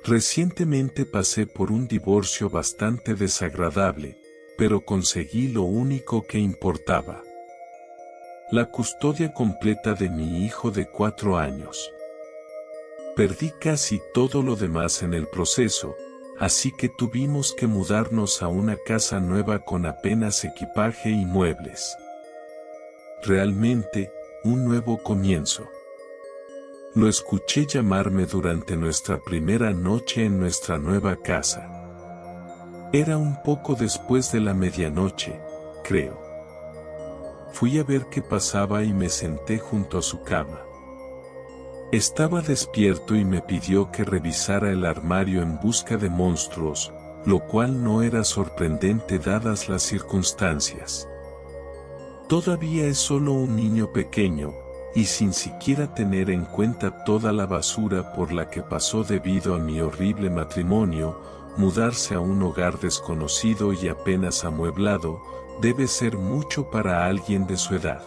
Recientemente pasé por un divorcio bastante desagradable, pero conseguí lo único que importaba. La custodia completa de mi hijo de 4 años. Perdí casi todo lo demás en el proceso, así que tuvimos que mudarnos a una casa nueva con apenas equipaje y muebles. Realmente, un nuevo comienzo. Lo escuché llamarme durante nuestra primera noche en nuestra nueva casa. Era un poco después de la medianoche, creo. Fui a ver qué pasaba y me senté junto a su cama. Estaba despierto y me pidió que revisara el armario en busca de monstruos, lo cual no era sorprendente dadas las circunstancias. Todavía es solo un niño pequeño, y sin siquiera tener en cuenta toda la basura por la que pasó debido a mi horrible matrimonio, mudarse a un hogar desconocido y apenas amueblado, debe ser mucho para alguien de su edad.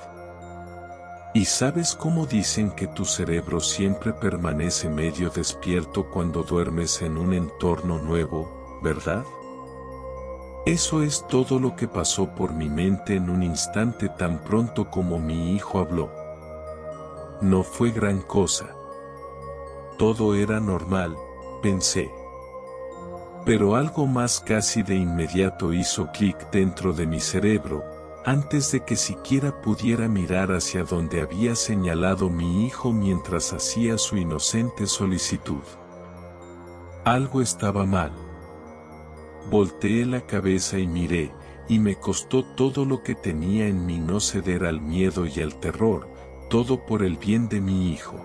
¿Y sabes cómo dicen que tu cerebro siempre permanece medio despierto cuando duermes en un entorno nuevo, verdad? Eso es todo lo que pasó por mi mente en un instante tan pronto como mi hijo habló. No fue gran cosa. Todo era normal, pensé. Pero algo más casi de inmediato hizo clic dentro de mi cerebro, antes de que siquiera pudiera mirar hacia donde había señalado mi hijo mientras hacía su inocente solicitud. Algo estaba mal. Volteé la cabeza y miré, y me costó todo lo que tenía en mí no ceder al miedo y al terror, todo por el bien de mi hijo.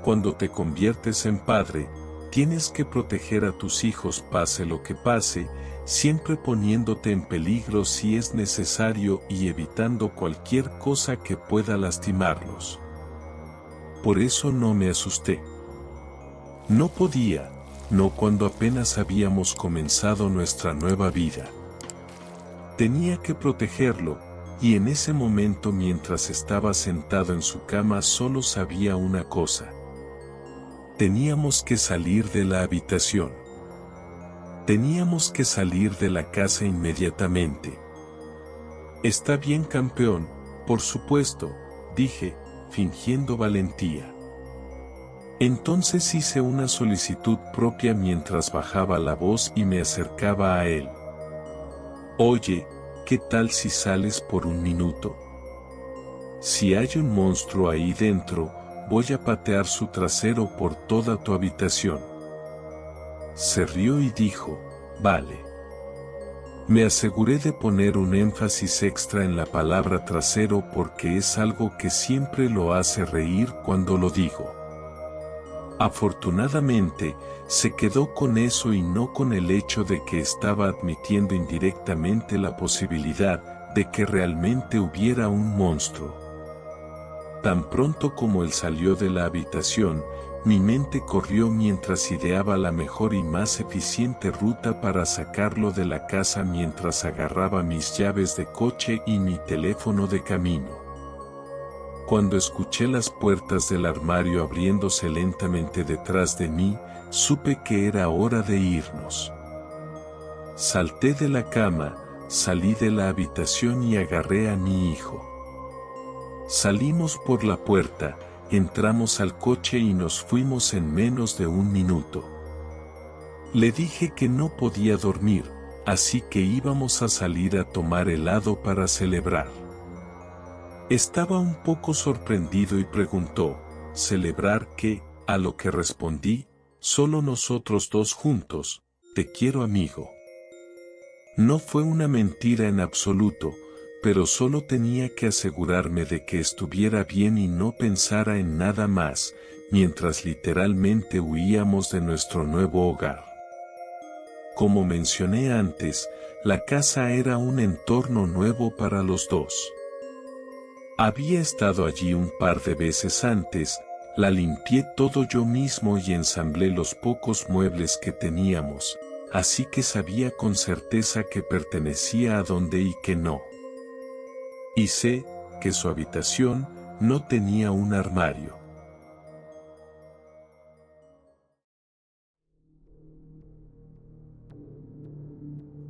Cuando te conviertes en padre, tienes que proteger a tus hijos pase lo que pase, siempre poniéndote en peligro si es necesario y evitando cualquier cosa que pueda lastimarlos. Por eso no me asusté. No podía, no cuando apenas habíamos comenzado nuestra nueva vida. Tenía que protegerlo, y en ese momento mientras estaba sentado en su cama solo sabía una cosa. Teníamos que salir de la habitación. Teníamos que salir de la casa inmediatamente. Está bien, campeón, por supuesto, dije, fingiendo valentía. Entonces hice una solicitud propia mientras bajaba la voz y me acercaba a él. Oye, ¿qué tal si sales por un minuto? Si hay un monstruo ahí dentro, voy a patear su trasero por toda tu habitación. Se rió y dijo, vale. Me aseguré de poner un énfasis extra en la palabra trasero porque es algo que siempre lo hace reír cuando lo digo. Afortunadamente, se quedó con eso y no con el hecho de que estaba admitiendo indirectamente la posibilidad de que realmente hubiera un monstruo. Tan pronto como él salió de la habitación, mi mente corrió mientras ideaba la mejor y más eficiente ruta para sacarlo de la casa mientras agarraba mis llaves de coche y mi teléfono de camino. Cuando escuché las puertas del armario abriéndose lentamente detrás de mí, supe que era hora de irnos. Salté de la cama, salí de la habitación y agarré a mi hijo. Salimos por la puerta, entramos al coche y nos fuimos en menos de un minuto. Le dije que no podía dormir, así que íbamos a salir a tomar helado para celebrar. Estaba un poco sorprendido y preguntó, ¿celebrar qué? A lo que respondí, solo nosotros dos juntos, te quiero amigo. No fue una mentira en absoluto, pero solo tenía que asegurarme de que estuviera bien y no pensara en nada más, mientras literalmente huíamos de nuestro nuevo hogar. Como mencioné antes, la casa era un entorno nuevo para los dos. Había estado allí un par de veces antes, la limpié todo yo mismo y ensamblé los pocos muebles que teníamos, así que sabía con certeza que pertenecía a donde y que no. Y sé que su habitación no tenía un armario.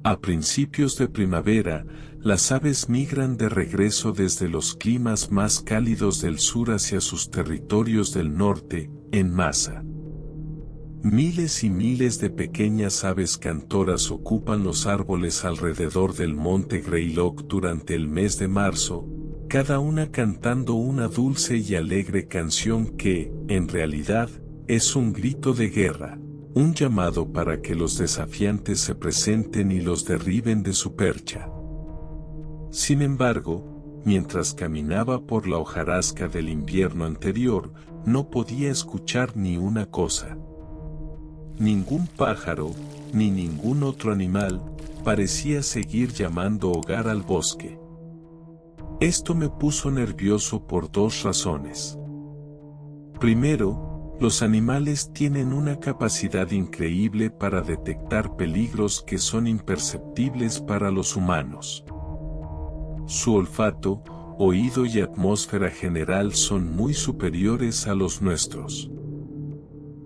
A principios de primavera, las aves migran de regreso desde los climas más cálidos del sur hacia sus territorios del norte, en masa. Miles y miles de pequeñas aves cantoras ocupan los árboles alrededor del monte Greylock durante el mes de marzo, cada una cantando una dulce y alegre canción que, en realidad, es un grito de guerra, un llamado para que los desafiantes se presenten y los derriben de su percha. Sin embargo, mientras caminaba por la hojarasca del invierno anterior, no podía escuchar ni una cosa. Ningún pájaro, ni ningún otro animal, parecía seguir llamando hogar al bosque. Esto me puso nervioso por dos razones. Primero, los animales tienen una capacidad increíble para detectar peligros que son imperceptibles para los humanos. Su olfato, oído y atmósfera general son muy superiores a los nuestros.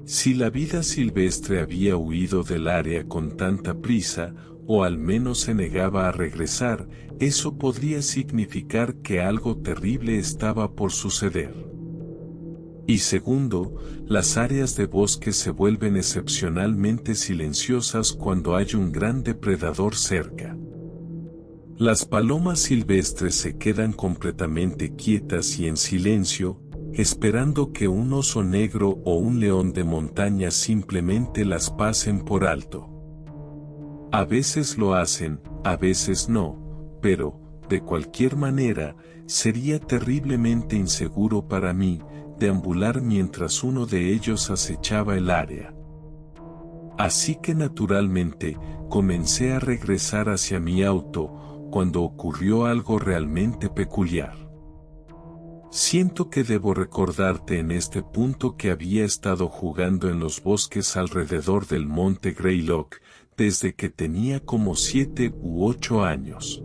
Si la vida silvestre había huido del área con tanta prisa, o al menos se negaba a regresar, eso podría significar que algo terrible estaba por suceder. Y segundo, las áreas de bosque se vuelven excepcionalmente silenciosas cuando hay un gran depredador cerca. Las palomas silvestres se quedan completamente quietas y en silencio, esperando que un oso negro o un león de montaña simplemente las pasen por alto. A veces lo hacen, a veces no, pero, de cualquier manera, sería terriblemente inseguro para mí, deambular mientras uno de ellos acechaba el área. Así que naturalmente, comencé a regresar hacia mi auto, cuando ocurrió algo realmente peculiar. Siento que debo recordarte en este punto que había estado jugando en los bosques alrededor del monte Greylock, desde que tenía como 7 u 8 años.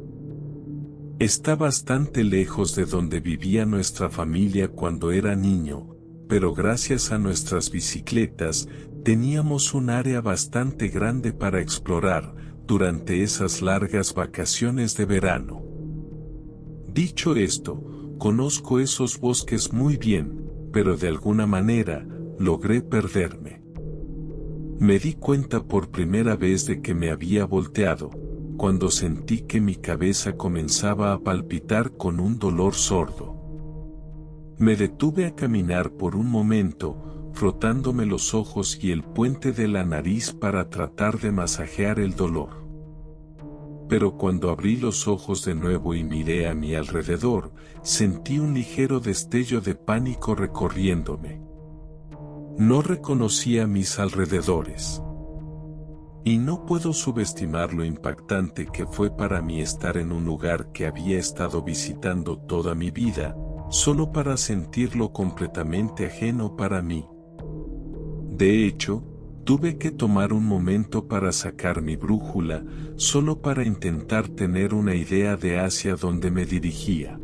Está bastante lejos de donde vivía nuestra familia cuando era niño, pero gracias a nuestras bicicletas, teníamos un área bastante grande para explorar, durante esas largas vacaciones de verano. Dicho esto, conozco esos bosques muy bien, pero de alguna manera, logré perderme. Me di cuenta por primera vez de que me había volteado, cuando sentí que mi cabeza comenzaba a palpitar con un dolor sordo. Me detuve a caminar por un momento, frotándome los ojos y el puente de la nariz para tratar de masajear el dolor. Pero cuando abrí los ojos de nuevo y miré a mi alrededor, sentí un ligero destello de pánico recorriéndome. No reconocía mis alrededores. Y no puedo subestimar lo impactante que fue para mí estar en un lugar que había estado visitando toda mi vida, solo para sentirlo completamente ajeno para mí. De hecho, tuve que tomar un momento para sacar mi brújula, solo para intentar tener una idea de hacia dónde me dirigía.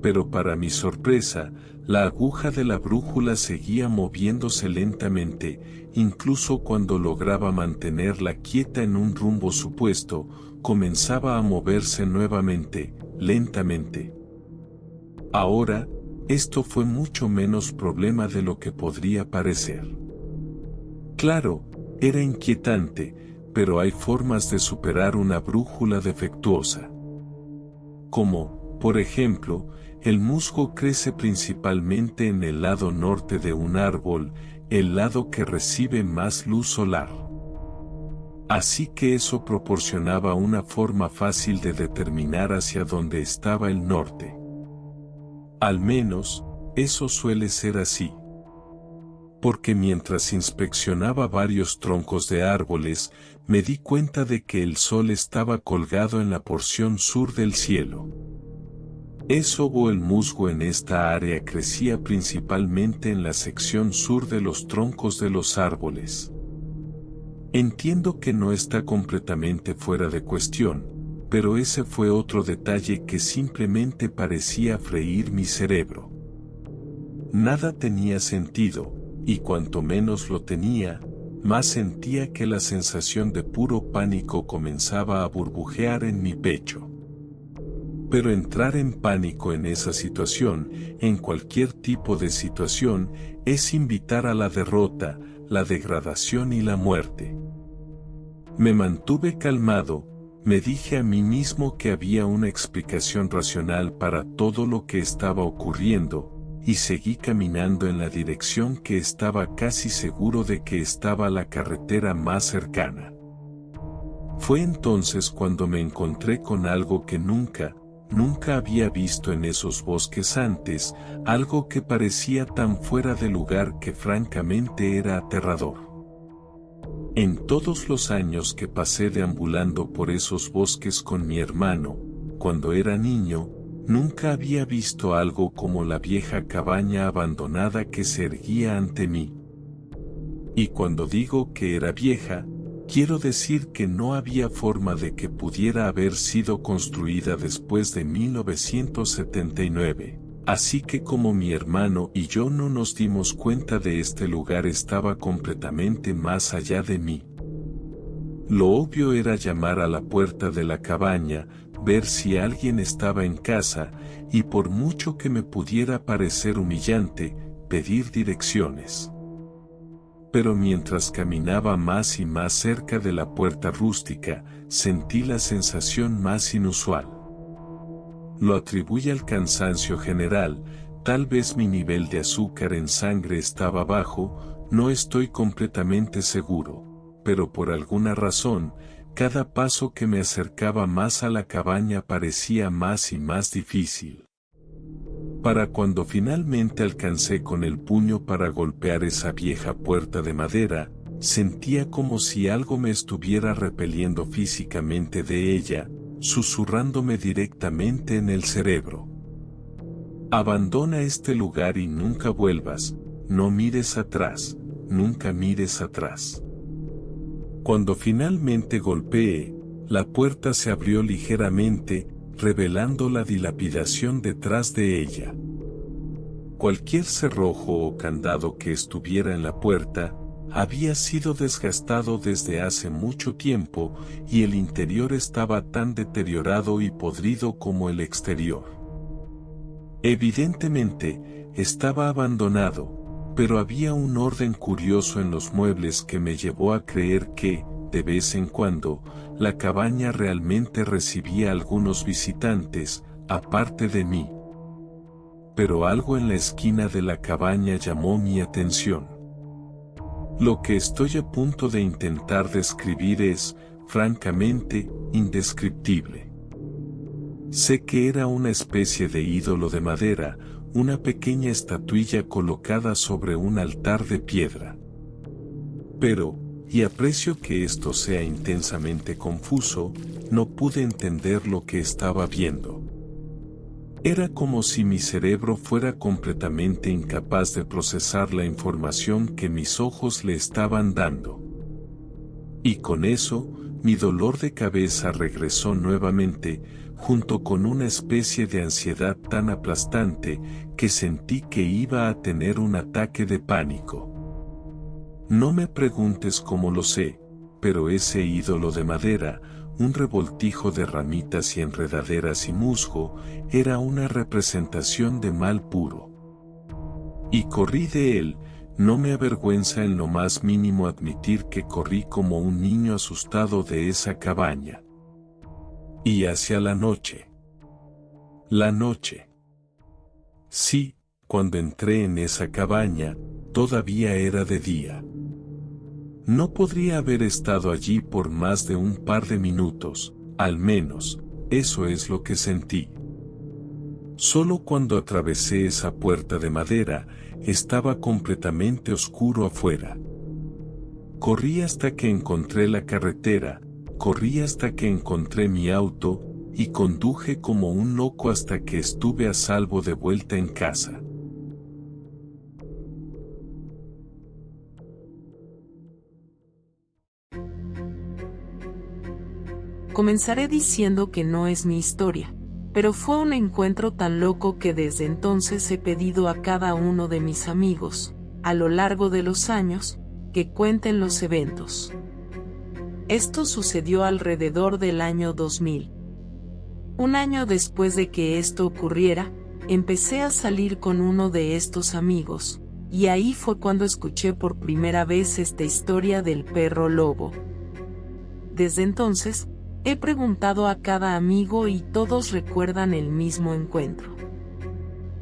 Pero para mi sorpresa, la aguja de la brújula seguía moviéndose lentamente, incluso cuando lograba mantenerla quieta en un rumbo supuesto, comenzaba a moverse nuevamente, lentamente. Ahora, esto fue mucho menos problema de lo que podría parecer. Claro, era inquietante, pero hay formas de superar una brújula defectuosa. Como, por ejemplo, el musgo crece principalmente en el lado norte de un árbol, el lado que recibe más luz solar. Así que eso proporcionaba una forma fácil de determinar hacia dónde estaba el norte. Al menos, eso suele ser así. Porque mientras inspeccionaba varios troncos de árboles, me di cuenta de que el sol estaba colgado en la porción sur del cielo. Eso o el musgo en esta área crecía principalmente en la sección sur de los troncos de los árboles. Entiendo que no está completamente fuera de cuestión, pero ese fue otro detalle que simplemente parecía freír mi cerebro. Nada tenía sentido, y cuanto menos lo tenía, más sentía que la sensación de puro pánico comenzaba a burbujear en mi pecho. Pero entrar en pánico en esa situación, en cualquier tipo de situación, es invitar a la derrota, la degradación y la muerte. Me mantuve calmado, me dije a mí mismo que había una explicación racional para todo lo que estaba ocurriendo, y seguí caminando en la dirección que estaba casi seguro de que estaba la carretera más cercana. Fue entonces cuando me encontré con algo que nunca había visto en esos bosques antes, algo que parecía tan fuera de lugar que francamente era aterrador. En todos los años que pasé deambulando por esos bosques con mi hermano, cuando era niño, nunca había visto algo como la vieja cabaña abandonada que se erguía ante mí. Y cuando digo que era vieja, quiero decir que no había forma de que pudiera haber sido construida después de 1979, así que como mi hermano y yo no nos dimos cuenta de este lugar estaba completamente más allá de mí. Lo obvio era llamar a la puerta de la cabaña, ver si alguien estaba en casa, y por mucho que me pudiera parecer humillante, pedir direcciones. Pero mientras caminaba más y más cerca de la puerta rústica, sentí la sensación más inusual. Lo atribuí al cansancio general, tal vez mi nivel de azúcar en sangre estaba bajo, no estoy completamente seguro, pero por alguna razón, cada paso que me acercaba más a la cabaña parecía más y más difícil. Para cuando finalmente alcancé con el puño para golpear esa vieja puerta de madera, sentía como si algo me estuviera repeliendo físicamente de ella, susurrándome directamente en el cerebro. Abandona este lugar y nunca vuelvas, no mires atrás, nunca mires atrás. Cuando finalmente golpeé, la puerta se abrió ligeramente, revelando la dilapidación detrás de ella. Cualquier cerrojo o candado que estuviera en la puerta, había sido desgastado desde hace mucho tiempo, y el interior estaba tan deteriorado y podrido como el exterior. Evidentemente, estaba abandonado, pero había un orden curioso en los muebles que me llevó a creer que, de vez en cuando, la cabaña realmente recibía algunos visitantes, aparte de mí. Pero algo en la esquina de la cabaña llamó mi atención. Lo que estoy a punto de intentar describir es, francamente, indescriptible. Sé que era una especie de ídolo de madera, una pequeña estatuilla colocada sobre un altar de piedra. Pero, y aprecio que esto sea intensamente confuso, no pude entender lo que estaba viendo. Era como si mi cerebro fuera completamente incapaz de procesar la información que mis ojos le estaban dando. Y con eso, mi dolor de cabeza regresó nuevamente, junto con una especie de ansiedad tan aplastante, que sentí que iba a tener un ataque de pánico. No me preguntes cómo lo sé, pero ese ídolo de madera, un revoltijo de ramitas y enredaderas y musgo, era una representación de mal puro. Y corrí de él, no me avergüenza en lo más mínimo admitir que corrí como un niño asustado de esa cabaña. Y hacia la noche. La noche. Sí, cuando entré en esa cabaña, todavía era de día. No podría haber estado allí por más de un par de minutos, al menos, eso es lo que sentí. Solo cuando atravesé esa puerta de madera, estaba completamente oscuro afuera. Corrí hasta que encontré la carretera, corrí hasta que encontré mi auto, y conduje como un loco hasta que estuve a salvo de vuelta en casa. Comenzaré diciendo que no es mi historia, pero fue un encuentro tan loco que desde entonces he pedido a cada uno de mis amigos, a lo largo de los años, que cuenten los eventos. Esto sucedió alrededor del año 2000. Un año después de que esto ocurriera, empecé a salir con uno de estos amigos, y ahí fue cuando escuché por primera vez esta historia del perro lobo. Desde entonces, he preguntado a cada amigo y todos recuerdan el mismo encuentro.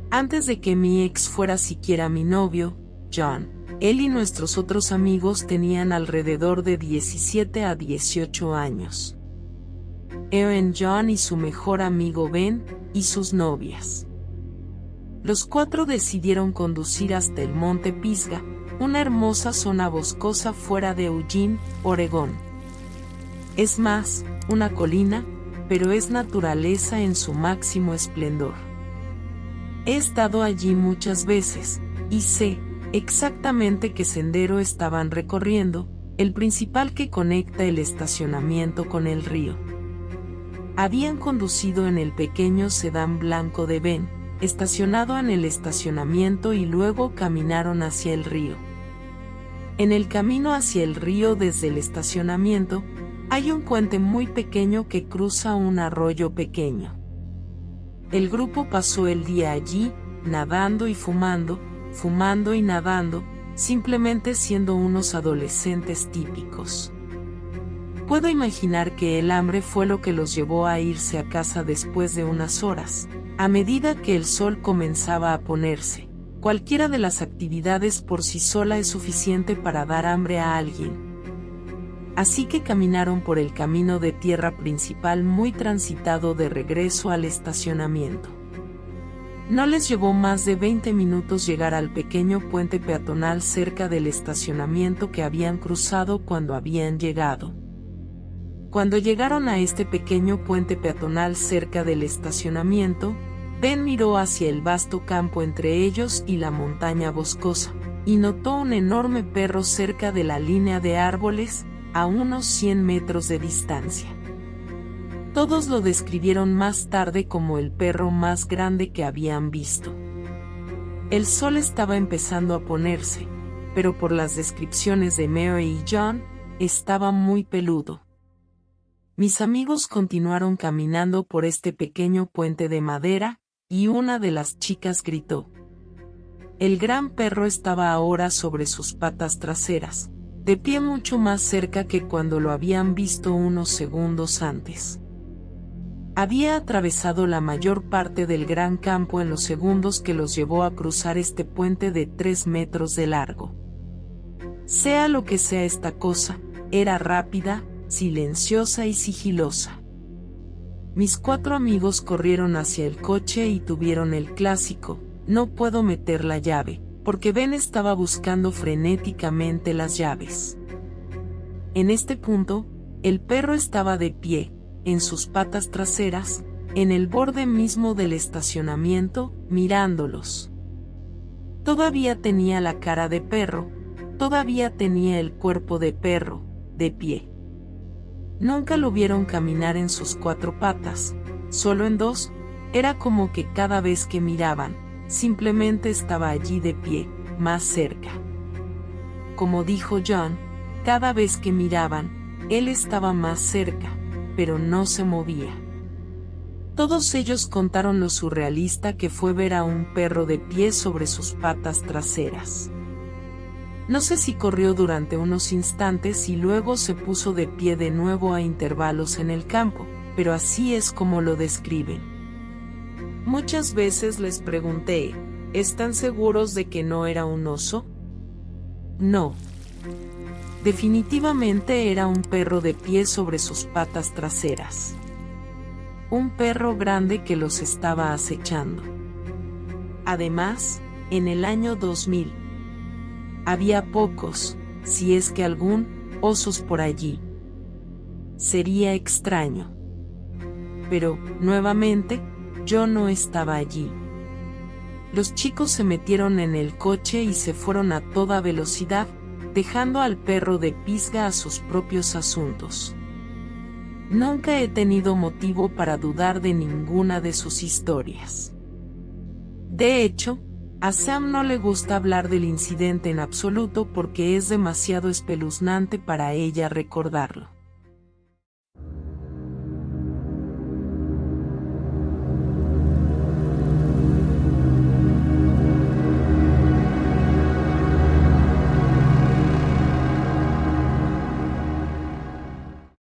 Antes de que mi ex fuera siquiera mi novio, John, él y nuestros otros amigos tenían alrededor de 17 a 18 años. Eran John y su mejor amigo Ben, y sus novias. Los cuatro decidieron conducir hasta el Monte Pisgah, una hermosa zona boscosa fuera de Eugene, Oregón. Es más, una colina, pero es naturaleza en su máximo esplendor. He estado allí muchas veces, y sé exactamente qué sendero estaban recorriendo, el principal que conecta el estacionamiento con el río. Habían conducido en el pequeño sedán blanco de Ben, estacionado en el estacionamiento, y luego caminaron hacia el río. En el camino hacia el río desde el estacionamiento, hay un puente muy pequeño que cruza un arroyo pequeño. El grupo pasó el día allí, nadando y fumando y nadando, simplemente siendo unos adolescentes típicos. Puedo imaginar que el hambre fue lo que los llevó a irse a casa después de unas horas, a medida que el sol comenzaba a ponerse. Cualquiera de las actividades por sí sola es suficiente para dar hambre a alguien. Así que caminaron por el camino de tierra principal muy transitado de regreso al estacionamiento. No les llevó más de 20 minutos llegar al pequeño puente peatonal cerca del estacionamiento que habían cruzado cuando habían llegado. Cuando llegaron a este pequeño puente peatonal cerca del estacionamiento, Ben miró hacia el vasto campo entre ellos y la montaña boscosa, y notó un enorme perro cerca de la línea de árboles, a unos 100 metros de distancia. Todos lo describieron más tarde como el perro más grande que habían visto. El sol estaba empezando a ponerse, pero por las descripciones de Mary y John, estaba muy peludo. Mis amigos continuaron caminando por este pequeño puente de madera, y una de las chicas gritó. El gran perro estaba ahora sobre sus patas traseras, de pie mucho más cerca que cuando lo habían visto unos segundos antes. Había atravesado la mayor parte del gran campo en los segundos que los llevó a cruzar este puente de 3 metros de largo. Sea lo que sea esta cosa, era rápida, silenciosa y sigilosa. Mis 4 amigos corrieron hacia el coche y tuvieron el clásico, no puedo meter la llave, porque Ben estaba buscando frenéticamente las llaves. En este punto, el perro estaba de pie, en sus patas traseras, en el borde mismo del estacionamiento, mirándolos. Todavía tenía la cara de perro, todavía tenía el cuerpo de perro, de pie. Nunca lo vieron caminar en sus 4 patas, solo en 2, era como que cada vez que miraban, simplemente estaba allí de pie, más cerca. Como dijo John, cada vez que miraban, él estaba más cerca, pero no se movía. Todos ellos contaron lo surrealista que fue ver a un perro de pie sobre sus patas traseras. No sé si corrió durante unos instantes y luego se puso de pie de nuevo a intervalos en el campo, pero así es como lo describen. Muchas veces les pregunté, ¿están seguros de que no era un oso? No. Definitivamente era un perro de pie sobre sus patas traseras. Un perro grande que los estaba acechando. Además, en el año 2000, había pocos, si es que algún, osos por allí. Sería extraño. Pero, nuevamente, yo no estaba allí. Los chicos se metieron en el coche y se fueron a toda velocidad, dejando al perro de Pisgah a sus propios asuntos. Nunca he tenido motivo para dudar de ninguna de sus historias. De hecho, A Sam no le gusta hablar del incidente en absoluto porque es demasiado espeluznante para ella recordarlo.